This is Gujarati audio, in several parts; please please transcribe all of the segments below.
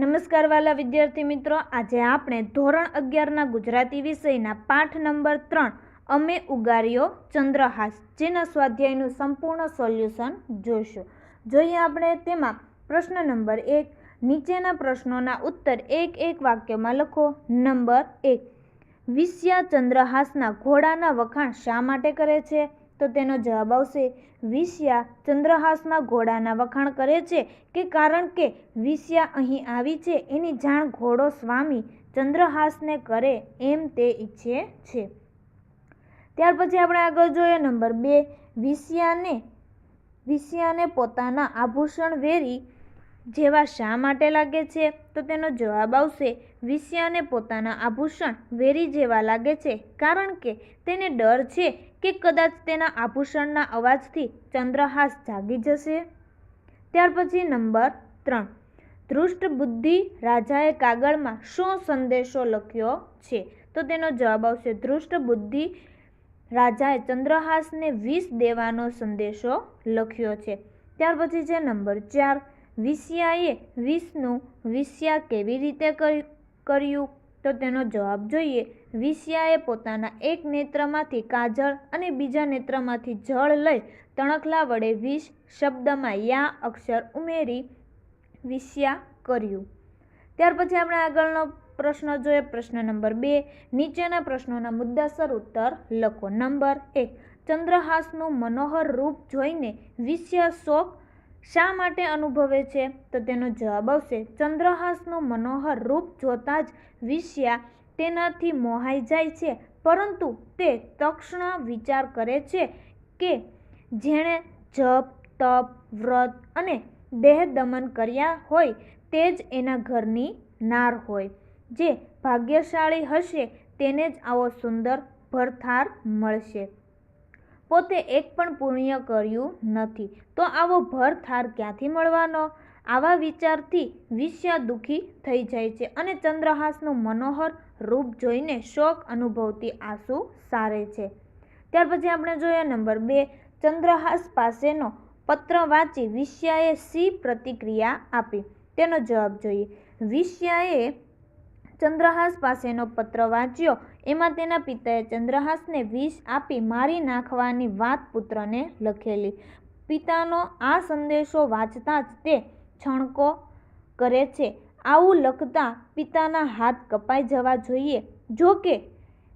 નમસ્કાર વાલા વિદ્યાર્થી મિત્રો, આજે આપણે ધોરણ 11ના ગુજરાતી વિષયના પાઠ નંબર 3 અમે ઉગાર્યો ચંદ્રહાસ જેના સ્વાધ્યાયનું સંપૂર્ણ સોલ્યુશન જોઈશું. જોઈએ આપણે તેમાં પ્રશ્ન નંબર 1. નીચેના પ્રશ્નોના ઉત્તર એક વાક્યમાં લખો. નંબર 1. વિષ્યા ચંદ્રહાસના ઘોડાના વખાણ શા માટે કરે છે? તો તેનો જવાબ આવશે વિષ્યા ચંદ્રહાસના ઘોડાના વખાણ કરે છે કે કારણ કે વિષ્યા અહીં આવી છે એની જાણ ઘોડો સ્વામી ચંદ્રહાસને કરે એમ તે ઈચ્છે છે. ત્યાર પછી આપણે આગળ જોઈએ નંબર 2. વિષ્યાને પોતાના આભૂષણ વેરી જેવા શા માટે લાગે છે? તો તેનો જવાબ આવશે વિષ્યાને પોતાના આભૂષણ વેરી જેવા લાગે છે કારણ કે તેને ડર છે કે કદાચ તેના આભૂષણના અવાજથી ચંદ્રહાસ જાગી જશે. ત્યાર પછી નંબર 3. ધૃષ્ટ બુદ્ધિ રાજાએ કાગળમાં શો સંદેશો લખ્યો છે? તો તેનો જવાબ આવશે ધૃષ્ટ બુદ્ધિ રાજાએ ચંદ્રહાસને વિષ દેવાનો સંદેશો લખ્યો છે. ત્યાર પછી છે નંબર 4. વિષ્યાએ વિષનું વિષ્યા કેવી રીતે કર્યું? તો તેનો જવાબ જોઈએ. વિષ્યાએ પોતાના એક નેત્રમાંથી કાજળ અને બીજા નેત્રમાંથી જળ લઈ તણખલા વડે વિષ શબ્દમાં યા અક્ષર ઉમેરી વિષ્યા કર્યું. ત્યાર પછી આપણે આગળનો પ્રશ્ન જોઈએ. પ્રશ્ન નંબર 2. નીચેના પ્રશ્નોના મુદ્દાસર ઉત્તર લખો. નંબર 1. ચંદ્રહાસનું મનોહર રૂપ જોઈને વિષ્યા શોક શા માટે અનુભવે છે? તો તેનો જવાબ આવશે ચંદ્રહાસનું મનોહર રૂપ જોતાં જ વિષ્યા તેનાથી મોહાઈ જાય છે, પરંતુ તે તક્ષણ વિચાર કરે છે કે જેણે જપ, તપ, વ્રત અને દેહ દમન કર્યા હોય તે જ એના ઘરની નાર હોય. જે ભાગ્યશાળી હશે તેને જ આવો સુંદર ભરથાર મળશે. પોતે એક પણ પુણ્ય કર્યું નથી તો આવો ભરથાર ક્યાંથી મળવાનો? આવા વિચારથી વિષ્યા દુઃખી થઈ જાય છે અને ચંદ્રહાસનું મનોહર રૂપ જોઈને શોક અનુભવતી આંસુ સારે છે. ત્યાર પછી આપણે જોઈએ નંબર 2. ચંદ્રહાસ પાસેનો પત્ર વાંચી વિષ્યાએ શી પ્રતિક્રિયા આપી? તેનો જવાબ જોઈએ. વિષ્યાએ ચંદ્રહાસ પાસેનો પત્ર વાંચ્યો. એમાં તેના પિતાએ ચંદ્રહાસને વિષ આપી મારી નાખવાની વાત પુત્રને લખેલી. પિતાનો આ સંદેશો વાંચતા જ તે છણકો કરે છે. આવું લખતા પિતાના હાથ કપાઈ જવા જોઈએ. જો કે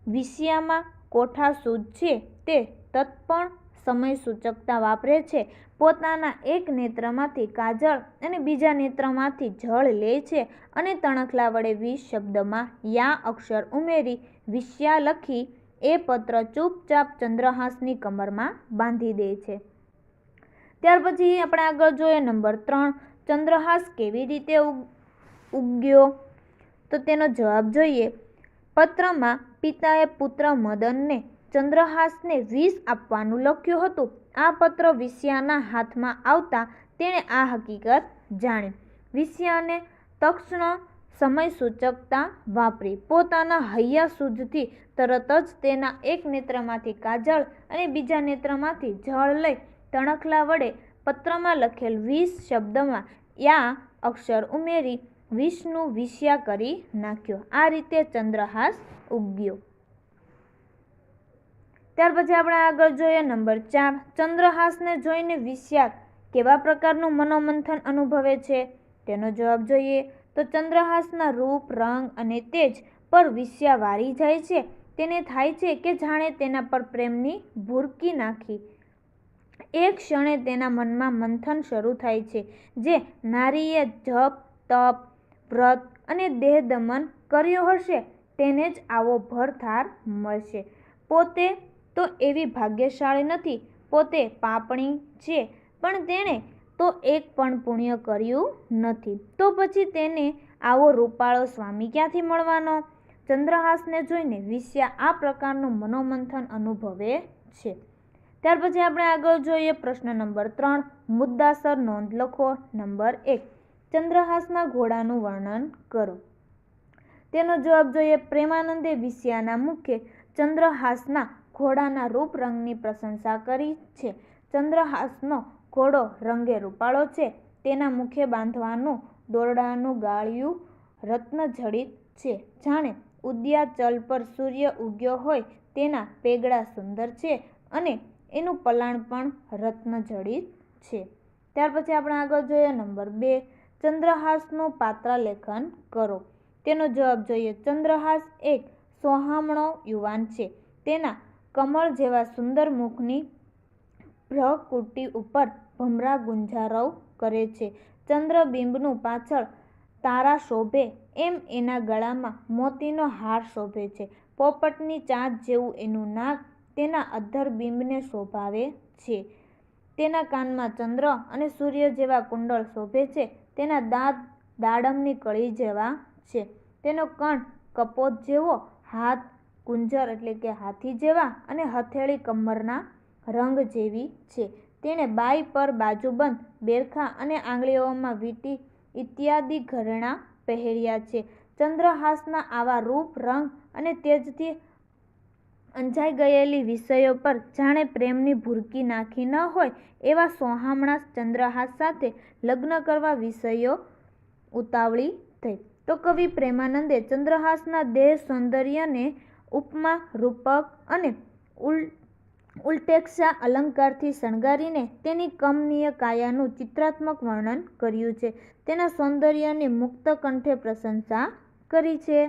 વિષ્યામાં કોઠાસૂઝ છે તે તત્પણ સમય સૂચકતા વાપરે છે. પોતાના એક નેત્રમાંથી કાજળ અને બીજા નેત્રમાંથી જળ લે છે અને તણખલા વડે વિષ શબ્દમાં યા અક્ષર ઉમેરી વિષ્યા લખી એ પત્ર ચૂપચાપ ચંદ્રહાસની કમરમાં બાંધી દે છે. ત્યાર પછી આપણે આગળ જોઈએ નંબર 3. ચંદ્રહાસ કેવી રીતે ઉગ્યો? તો તેનો જવાબ જોઈએ. પત્રમાં પિતાએ પુત્ર મદનને ચંદ્રહાસને વિષ આપવાનું લખ્યું હતું. આ પત્ર વિષ્યાના હાથમાં આવતા તેણે આ હકીકત જાણી. વિષ્યાને તક્ષણ સમય સૂચકતા વાપરી પોતાના હૈયા સૂઝથી તરત જ તેના એક નેત્રમાંથી કાજળ અને બીજા નેત્રમાંથી જળ લઈ તણખલા વડે પત્રમાં લખેલ વિષ શબ્દમાં યા અક્ષર ઉમેરી વિષનું વિષ્યા કરી નાખ્યો. આ રીતે ચંદ્રહાસ ઉગ્યો. ત્યાર પછી આપણે આગળ જોઈએ નંબર 4. ચંદ્રહાસને જોઈને વિષ્યા કેવા પ્રકારનું મનોમંથન અનુભવે છે? તેનો જવાબ જોઈએ. તો ચંદ્રહાસના રૂપ, રંગ અને તેજ પર વિષ્યા વારી જાય છે. તેને થાય છે કે જાણે તેના પર પ્રેમની ભૂરકી નાખી. એક ક્ષણે તેના મનમાં મંથન શરૂ થાય છે. જે નારીએ જપ, તપ, વ્રત અને દેહ દમન કર્યો હશે તેને જ આવો ભરથાર મળશે. પોતે તો એવી ભાગ્યશાળી નથી. પોતે પાપણી છે પણ તેણે તો એક પણ પુણ્ય કર્યું નથી. તો પછી તેને આવો રૂપાળો સ્વામી ક્યાંથી મળવાનો? ચંદ્રહાસને જોઈને વિષ્યા આ પ્રકારનું મનોમંથન અનુભવે છે. ત્યાર પછી આપણે આગળ જોઈએ પ્રશ્ન નંબર 3. મુદ્દાસર નોંધ લખો. નંબર 1. ચંદ્રહાસના ઘોડાનું વર્ણન કરો. તેનો જવાબ જોઈએ. પ્રેમાનંદે વિષ્યાના મુખે ચંદ્રહાસના ઘોડાના રૂપ રંગની પ્રશંસા કરી છે. ચંદ્રહાસનો ઘોડો રંગે રૂપાળો છે. તેના મુખે બાંધવાનું દોરડાનું ગાળિયું રત્નજડિત છે. જાણે ઉદયાચલ પર સૂર્ય ઉગ્યો હોય તેના પેગડા સુંદર છે અને એનું પલાણ પણ રત્નજડિત છે. ત્યાર પછી આપણે આગળ જોઈએ નંબર 2, ચંદ્રહાસનું પાત્રાલેખન કરો. તેનો જવાબ જોઈએ. ચંદ્રહાસ એક સોહામણો યુવાન છે. તેના કમળ જેવા સુંદર મુખની ભ્રકુટી ઉપર ભમરા ગુંજરાવ કરે છે. ચંદ્રબિંબનું પાછળ તારા શોભે એમ એના ગળામાં મોતીનો હાર શોભે છે. પોપટની ચાંચ જેવું એનું નાક તેના અધરબિંબને શોભાવે છે. તેના કાનમાં ચંદ્ર અને સૂર્ય જેવા કુંડળ શોભે છે. તેના દાંત દાડમની કળી જેવા છે. તેનો કંઠ કપોત જેવો, હાથ કુંજર એટલે કે હાથી જેવા અને હથેળી કમરના રંગ જેવી છે. તેણે બાઈ પર બાજુબંધ, બેરખા અને આંગળીઓમાં વીંટી ઇત્યાદિ ઘરેણાં પહેર્યા છે. ચંદ્રહાસના આવા રૂપ, રંગ અને તેજથી અંજાઈ ગયેલી વિષયો પર જાણે પ્રેમની ભૂરકી નાખી ન હોય એવા સોહામણા ચંદ્રહાસ સાથે લગ્ન કરવા વિષયો ઉતાવળી થઈ. તો કવિ પ્રેમાનંદે ચંદ્રહાસના દેહ સૌંદર્યને ઉપમા, રૂપક અને ઉલ્ટેક્ષા અલંકારથી શણગારીને તેની કમનીય કાયાનું ચિત્રાત્મક વર્ણન કર્યું છે. તેના સૌંદર્યની મુક્ત કંઠે પ્રશંસા કરી છે.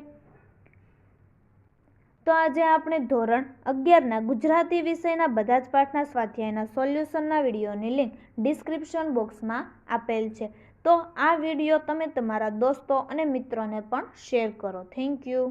તો આજે આપણે ધોરણ 11ના ગુજરાતી વિષયના બધા જ પાઠના સ્વાધ્યાયના સોલ્યુશનના વિડીયોની લિંક ડિસ્ક્રિપ્શન બોક્સમાં આપેલ છે. તો આ વિડીયો તમે તમારા દોસ્તો અને મિત્રોને પણ શેર કરો. Thank you.